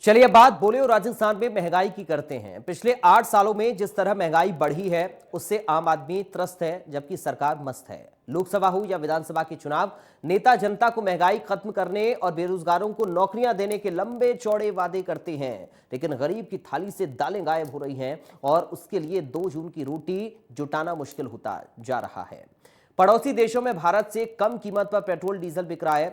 चलिए बात बोले और राजस्थान में महंगाई की करते हैं। पिछले 8 सालों में जिस तरह महंगाई बढ़ी है उससे आम आदमी त्रस्त है, जबकि सरकार मस्त है। लोकसभा हो या विधानसभा के चुनाव, नेता जनता को महंगाई खत्म करने और बेरोजगारों को नौकरियां देने के लंबे चौड़े वादे करते हैं, लेकिन गरीब की थाली से दालें गायब हो रही हैं और उसके लिए 2 जून की रोटी जुटाना मुश्किल होता जा रहा है। पड़ोसी देशों में भारत से कम कीमत पर पेट्रोल डीजल बिक रहा है।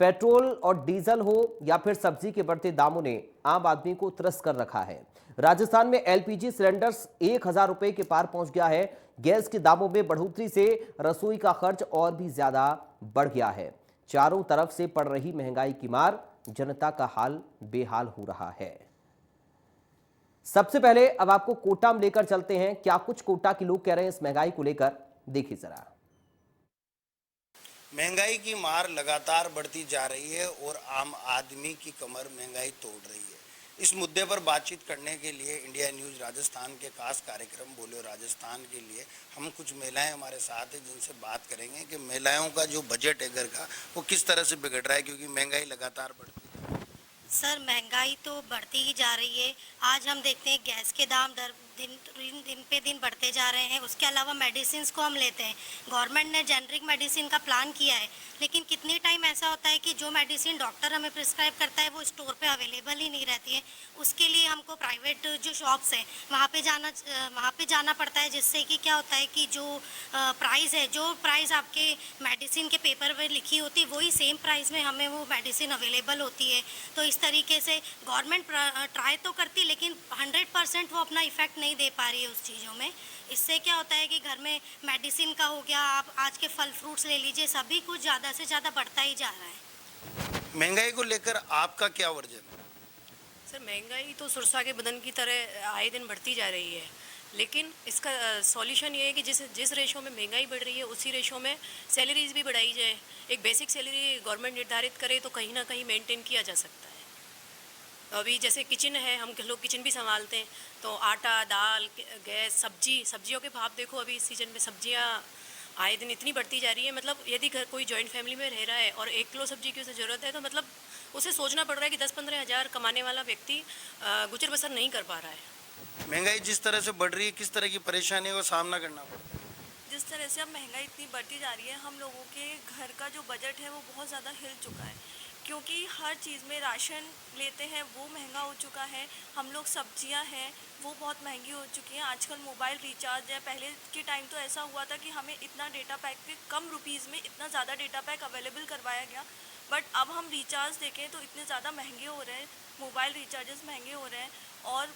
पेट्रोल और डीजल हो या फिर सब्जी के बढ़ते दामों ने आम आदमी को त्रस्त कर रखा है। राजस्थान में एलपीजी सिलेंडर्स 1,000 रुपए के पार पहुंच गया है। गैस के दामों में बढ़ोतरी से रसोई का खर्च और भी ज्यादा बढ़ गया है। चारों तरफ से पड़ रही महंगाई की मार, जनता का हाल बेहाल हो रहा है। सबसे पहले अब आपको कोटा में लेकर चलते हैं। क्या कुछ कोटा के लोग कह रहे हैं इस महंगाई को लेकर, देखिए जरा। महंगाई की मार लगातार बढ़ती जा रही है और आम आदमी की कमर महंगाई तोड़ रही है। इस मुद्दे पर बातचीत करने के लिए इंडिया न्यूज़ राजस्थान के खास कार्यक्रम बोलो राजस्थान के लिए हम कुछ महिलाएं हमारे साथ हैं, जिनसे बात करेंगे कि महिलाओं का जो बजट है घर का वो किस तरह से बिगड़ रहा है, क्योंकि महंगाई लगातार बढ़ती है। सर, महंगाई तो बढ़ती ही जा रही है। आज हम देखते हैं गैस के दाम दिन पे दिन बढ़ते जा रहे हैं। उसके अलावा मेडिसिन को हम लेते हैं, गवर्नमेंट ने जेनरिक मेडिसिन का प्लान किया है, लेकिन कितनी टाइम ऐसा होता है कि जो मेडिसिन डॉक्टर हमें प्रिस्क्राइब करता है वो स्टोर पे अवेलेबल ही नहीं रहती है। उसके लिए हमको प्राइवेट जो शॉप्स हैं वहाँ पे जाना पड़ता है, जिससे कि क्या होता है कि जो प्राइस आपके मेडिसिन के पेपर पर लिखी होती है वही सेम प्राइस में हमें वो मेडिसिन अवेलेबल होती है। तो इस तरीके से गवर्नमेंट ट्राई तो करती, लेकिन 100% वो अपना इफेक्ट नहीं दे पा रही है उस चीज़ों में। इससे क्या होता है कि घर में मेडिसिन का हो गया, आप आज के फल फ्रूट्स ले लीजिए, सभी कुछ ज़्यादा से ज़्यादा बढ़ता ही जा रहा है। महंगाई को लेकर आपका क्या वर्जन है? सर, महंगाई तो सुरसा के बदन की तरह आए दिन बढ़ती जा रही है, लेकिन इसका सॉल्यूशन ये है कि जिस रेशो में महंगाई बढ़ रही है उसी रेशो में सैलरीज भी बढ़ाई जाए। एक बेसिक सैलरी गवर्नमेंट निर्धारित करे तो कहीं ना कहीं मेंटेन किया जा सकता है। अभी जैसे किचन है, हम लोग किचन भी संभालते हैं, तो आटा, दाल, गैस, सब्जियों के भाव देखो। अभी इस सीजन में सब्जियां आए दिन इतनी बढ़ती जा रही है। मतलब यदि घर कोई जॉइंट फैमिली में रह रहा है और 1 किलो सब्जी की उसे ज़रूरत है, तो मतलब उसे सोचना पड़ रहा है कि 10-15 हज़ार कमाने वाला व्यक्ति गुजर बसर नहीं कर पा रहा है। महंगाई जिस तरह से बढ़ रही है, किस तरह की परेशानियों का सामना करना पड़ता है? जिस तरह से अब महंगाई इतनी बढ़ती जा रही है, हम लोगों के घर का जो बजट है वो बहुत ज़्यादा हिल चुका है, क्योंकि हर चीज़ में राशन लेते हैं वो महंगा हो चुका है। हम लोग सब्जियां हैं वो बहुत महंगी हो चुकी हैं। आजकल मोबाइल रिचार्ज है, पहले के टाइम तो ऐसा हुआ था कि हमें इतना डेटा पैक के कम रुपीज़ में इतना ज़्यादा डेटा पैक अवेलेबल करवाया गया, बट अब हम रिचार्ज देखें तो इतने ज़्यादा महंगे हो रहे हैं, मोबाइल रिचार्जेस महंगे हो रहे हैं। और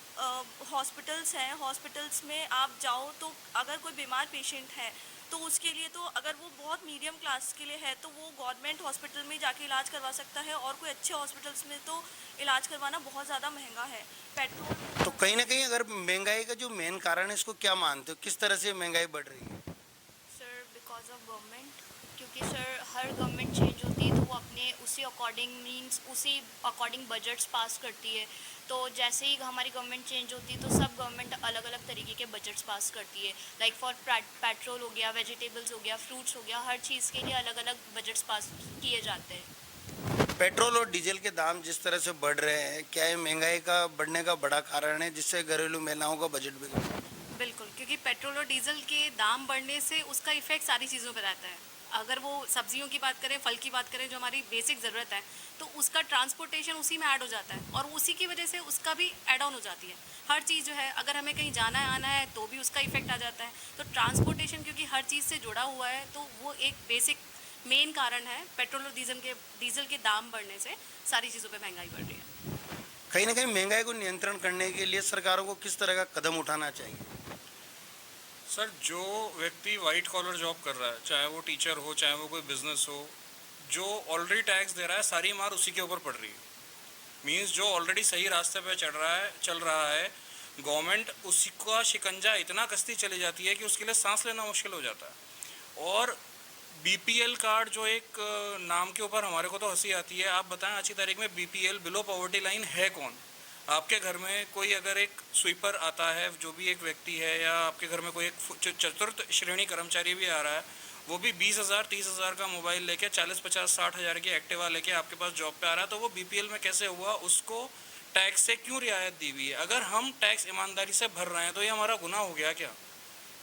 हॉस्पिटल्स हैं, हॉस्पिटल्स में आप जाओ तो अगर कोई बीमार पेशेंट है तो उसके लिए तो अगर वो बहुत मीडियम क्लास के लिए है तो वो गवर्नमेंट हॉस्पिटल में जाके इलाज करवा सकता है, और कोई अच्छे हॉस्पिटल्स में तो इलाज करवाना बहुत ज़्यादा महंगा है। पेट्रोल तो कहीं ना कहीं अगर महंगाई का जो मेन कारण है, इसको क्या मानते हो, किस तरह से महंगाई बढ़ रही है? सर, बिकॉज ऑफ गवर्नमेंट, क्योंकि सर हर गवर्नमेंट चेंज होती है तो वो अपने उसी अकॉर्डिंग बजट्स पास करती है। तो जैसे ही हमारी गवर्नमेंट चेंज होती है तो सब गवर्नमेंट अलग अलग तरीके के बजट्स पास करती है। लाइक फॉर पेट्रोल हो गया, वेजिटेबल्स हो गया, फ्रूट्स हो गया, हर चीज़ के लिए अलग अलग बजट्स पास किए जाते हैं। पेट्रोल और डीजल के दाम जिस तरह से बढ़ रहे हैं, क्या ये महंगाई का बढ़ने का बड़ा कारण है जिससे घरेलू महिलाओं का बजट बिगड़ रहा है? बिल्कुल, क्योंकि पेट्रोल और डीजल के दाम बढ़ने से उसका इफेक्ट सारी चीज़ों पर रहता है। अगर वो सब्जियों की बात करें, फल की बात करें, जो हमारी बेसिक ज़रूरत है, तो उसका ट्रांसपोर्टेशन उसी में ऐड हो जाता है और उसी की वजह से उसका भी ऐड ऑन हो जाती है। हर चीज़ जो है, अगर हमें कहीं जाना है आना है तो भी उसका इफेक्ट आ जाता है। तो ट्रांसपोर्टेशन क्योंकि हर चीज़ से जुड़ा हुआ है, तो वो एक बेसिक मेन कारण है। पेट्रोल और डीजल के दाम बढ़ने से सारी चीज़ों पर महंगाई बढ़ रही है। कहीं ना कहीं महंगाई को नियंत्रण करने के लिए सरकारों को किस तरह का कदम उठाना चाहिए? सर, जो व्यक्ति वाइट कॉलर जॉब कर रहा है, चाहे वो टीचर हो, चाहे वो कोई बिजनेस हो, जो ऑलरेडी टैक्स दे रहा है, सारी मार उसी के ऊपर पड़ रही है। मींस जो ऑलरेडी सही रास्ते पे चल रहा है, गवर्नमेंट उसी का शिकंजा इतना कसती चली जाती है कि उसके लिए सांस लेना मुश्किल हो जाता है। और बीपीएल कार्ड जो एक नाम के ऊपर हमारे को तो हंसी आती है। आप बताएं आज की तारीख में बीपीएल, बिलो पॉवर्टी लाइन, है कौन? आपके घर में कोई अगर एक स्वीपर आता है, जो भी एक व्यक्ति है, या आपके घर में कोई एक चतुर्थ श्रेणी कर्मचारी भी आ रहा है, वो भी 20,000 30,000 का मोबाइल लेके 40 50 60 हज़ार की एक्टिवा लेके आपके पास जॉब पे आ रहा है, तो वो बीपीएल में कैसे हुआ? उसको टैक्स से क्यों रियायत दी हुई है? अगर हम टैक्स ईमानदारी से भर रहे हैं तो ये हमारा गुनाह हो गया क्या?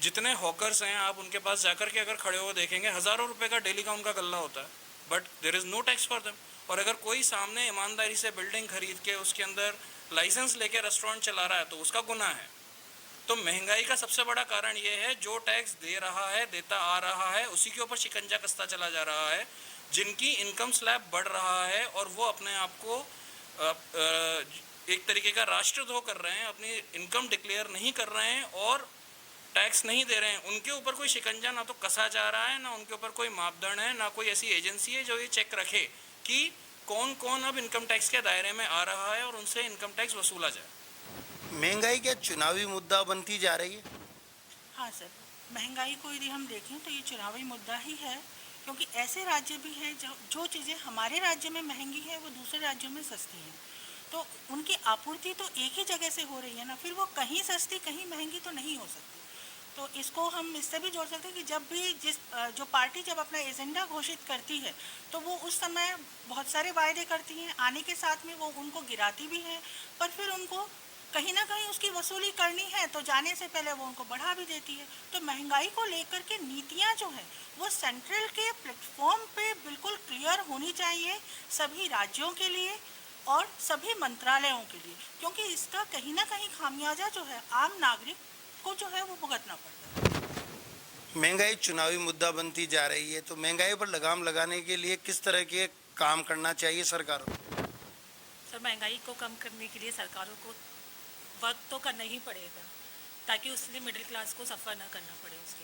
जितने हॉकर्स हैं आप उनके पास जाकर के अगर खड़े हो देखेंगे हज़ारों रुपए का डेली का उनका गल्ला होता है, but there is no tax for them. और अगर कोई सामने ईमानदारी से बिल्डिंग खरीद के उसके अंदर लाइसेंस लेके रेस्टोरेंट चला रहा है तो उसका गुनाह है। तो महंगाई का सबसे बड़ा कारण ये है, जो टैक्स दे रहा है, देता आ रहा है, उसी के ऊपर शिकंजा कसता चला जा रहा है। जिनकी इनकम स्लैब बढ़ रहा है और वो अपने आप को एक तरीके का राष्ट्रद्रोह कर रहे हैं, अपनी इनकम डिक्लेयर नहीं कर रहे हैं और टैक्स नहीं दे रहे हैं, उनके ऊपर कोई शिकंजा ना तो कसा जा रहा है, ना उनके ऊपर कोई मापदंड है, ना कोई ऐसी एजेंसी है जो ये चेक रखे कि कौन कौन अब इनकम टैक्स के दायरे में आ रहा है और उनसे इनकम टैक्स वसूला जाए। महंगाई क्या चुनावी मुद्दा बनती जा रही है? हाँ सर, महंगाई को यदि हम देखें तो ये चुनावी मुद्दा ही है, क्योंकि ऐसे राज्य भी हैं जो चीज़ें हमारे राज्य में महंगी है वो दूसरे राज्यों में सस्ती हैं, तो उनकी आपूर्ति तो एक ही जगह से हो रही है ना, फिर वो कहीं सस्ती कहीं महंगी तो नहीं हो सकती। तो इसको हम इससे भी जोड़ सकते हैं कि जब भी जो पार्टी जब अपना एजेंडा घोषित करती है तो वो उस समय बहुत सारे वायदे करती हैं, आने के साथ में वो उनको गिराती भी हैं, पर फिर उनको कहीं ना कहीं उसकी वसूली करनी है तो जाने से पहले वो उनको बढ़ा भी देती है। तो महंगाई को लेकर के नीतियां जो है वो सेंट्रल के प्लेटफॉर्म पे बिल्कुल क्लियर होनी चाहिए सभी राज्यों के लिए और सभी मंत्रालयों के लिए, क्योंकि इसका कहीं ना कहीं खामियाजा जो है आम नागरिक को जो है वो भुगतना पड़ता है। महंगाई चुनावी मुद्दा बनती जा रही है, तो महंगाई पर लगाम लगाने के लिए किस तरह के काम करना चाहिए सरकारों को? सर, महंगाई को कम करने के लिए सरकारों को वर्क तो करना ही पड़ेगा ताकि उसके लिए मिडिल क्लास को सफ़र ना करना पड़े। उसके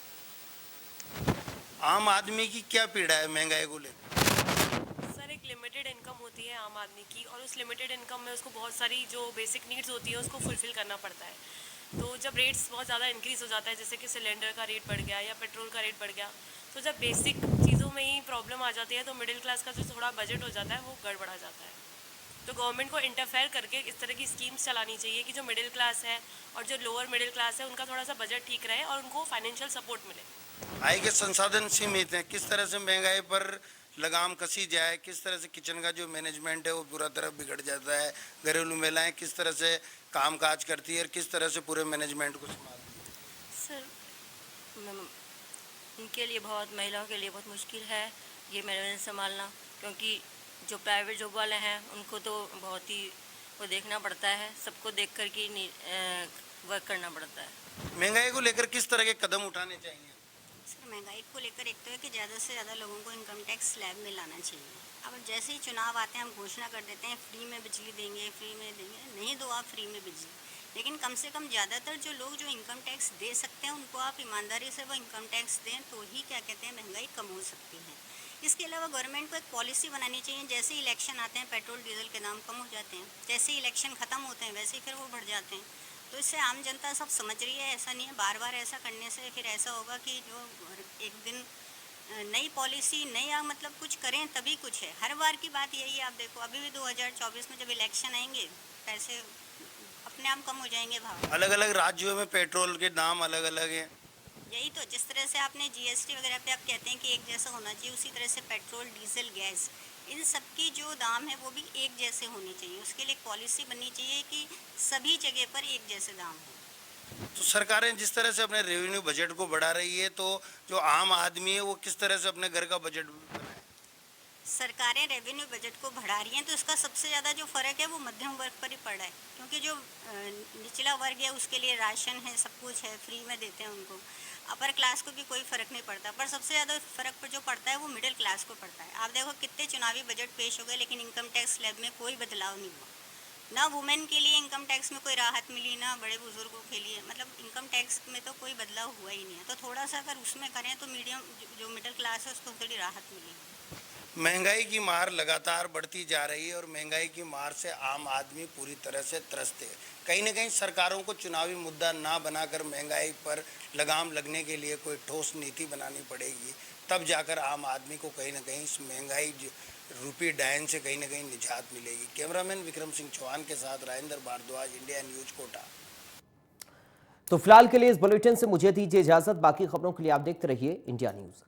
आम आदमी की क्या पीड़ा है महंगाई को लेकर? सर, एक लिमिटेड इनकम होती है आम आदमी की और उस लिमिटेड इनकम में उसको बहुत सारी जो बेसिक नीड्स होती है उसको फुलफ़िल करना पड़ता है। तो जब रेट्स बहुत ज़्यादा इंक्रीज़ हो जाता है, जैसे कि सिलेंडर का रेट बढ़ गया या पेट्रोल का रेट बढ़ गया, तो जब बेसिक चीज़ों में ही प्रॉब्लम आ जाती है तो मिडिल क्लास का जो थोड़ा बजट हो जाता है वो गड़बड़ा जाता है। तो गवर्नमेंट को इंटरफेयर करके इस तरह की स्कीम्स चलानी चाहिए कि जो मिडिल क्लास है और जो लोअर मिडिल क्लास है उनका थोड़ा सा बजट ठीक रहे और उनको फाइनेंशियल सपोर्ट मिले। आय के संसाधन सीमित हैं, किस तरह से महंगाई पर लगाम कसी जाए, किस तरह से किचन का जो मैनेजमेंट है वो पूरा तरह बिगड़ जाता है, घरेलू महिलाएं किस तरह से काम काज करती है और किस तरह से पूरे मैनेजमेंट को संभालती है? सर, उनके लिए बहुत, महिलाओं के लिए बहुत मुश्किल है ये मैनेजमेंट संभालना, क्योंकि जो प्राइवेट जॉब वाले हैं उनको तो बहुत ही वो देखना पड़ता है, सबको देख कर के वर्क करना पड़ता है। महंगाई को लेकर किस तरह के कदम उठाने चाहिए? सर, महंगाई को लेकर एक तो है कि ज़्यादा से ज़्यादा लोगों को इनकम टैक्स स्लैब में लाना चाहिए। अब जैसे ही चुनाव आते हैं हम घोषणा कर देते हैं फ्री में बिजली देंगे, फ्री में देंगे, नहीं दो आप फ्री में बिजली, लेकिन कम से कम ज़्यादातर जो लोग जो इनकम टैक्स दे सकते हैं उनको आप ईमानदारी से वो इनकम टैक्स दें, तो ही क्या कहते हैं महंगाई कम हो सकती है। इसके अलावा गवर्नमेंट को एक पॉलिसी बनानी चाहिए, जैसे ही इलेक्शन आते हैं पेट्रोल डीजल के दाम कम हो जाते हैं, जैसे ही इलेक्शन ख़त्म होते हैं वैसे ही फिर वो बढ़ जाते हैं। तो इससे आम जनता सब समझ रही है, ऐसा नहीं है, बार बार ऐसा करने से फिर ऐसा होगा कि जो एक दिन नई पॉलिसी नया मतलब कुछ करें तभी कुछ है। हर बार की बात यही है, आप देखो अभी भी 2024 में जब इलेक्शन आएंगे पैसे अपने आप कम हो जाएंगे भाव। अलग अलग राज्यों में पेट्रोल के दाम अलग अलग हैं। यही तो, जिस तरह से आपने जीएसटी वगैरह पे आप कहते हैं कि एक जैसा होना चाहिए, उसी तरह से पेट्रोल डीजल गैस इन सब की जो दाम है वो भी एक जैसे होने चाहिए। उसके लिए एक पॉलिसी बननी चाहिए कि सभी जगह पर एक जैसे दाम हो। तो सरकारें जिस तरह से अपने रेवेन्यू बजट को बढ़ा रही है, तो जो आम आदमी है वो किस तरह से अपने घर का बजट बनाए? सरकारें रेवेन्यू बजट को बढ़ा रही हैं तो इसका सबसे ज़्यादा जो फ़र्क है वो मध्यम वर्ग पर ही पड़ रहा है, क्योंकि जो निचला वर्ग है उसके लिए राशन है, सब कुछ है, फ्री में देते हैं उनको। अपर क्लास को भी कोई फ़र्क नहीं पड़ता, पर सबसे ज़्यादा फ़र्क पर जो पड़ता है वो मिडिल क्लास को पड़ता है। आप देखो कितने चुनावी बजट पेश हो गए लेकिन इनकम टैक्स स्लैब में कोई बदलाव नहीं हुआ, ना वुमेन के लिए इनकम टैक्स में कोई राहत मिली, ना बड़े बुजुर्गों के लिए, मतलब इनकम टैक्स में तो कोई बदलाव हुआ ही नहीं है। तो थोड़ा सा अगर उसमें करें तो मीडियम जो मिडिल क्लास है उसको थोड़ी राहत मिलेगी। महंगाई की मार लगातार बढ़ती जा रही है और महंगाई की मार से आम आदमी पूरी तरह से त्रस्त है। कहीं ना कहीं सरकारों को चुनावी मुद्दा ना बनाकर महंगाई पर लगाम लगने के लिए कोई ठोस नीति बनानी पड़ेगी, तब जाकर आम आदमी को कहीं ना कहीं इस महंगाई रूपी डायन से कहीं ना कहीं निजात मिलेगी। कैमरामैन विक्रम सिंह चौहान के साथ राजेंद्र भारद्वाज, इंडिया न्यूज, कोटा। तो फिलहाल के लिए इस बुलेटिन से मुझे दीजिए इजाजत। बाकी खबरों के लिए आप देखते रहिए इंडिया न्यूज।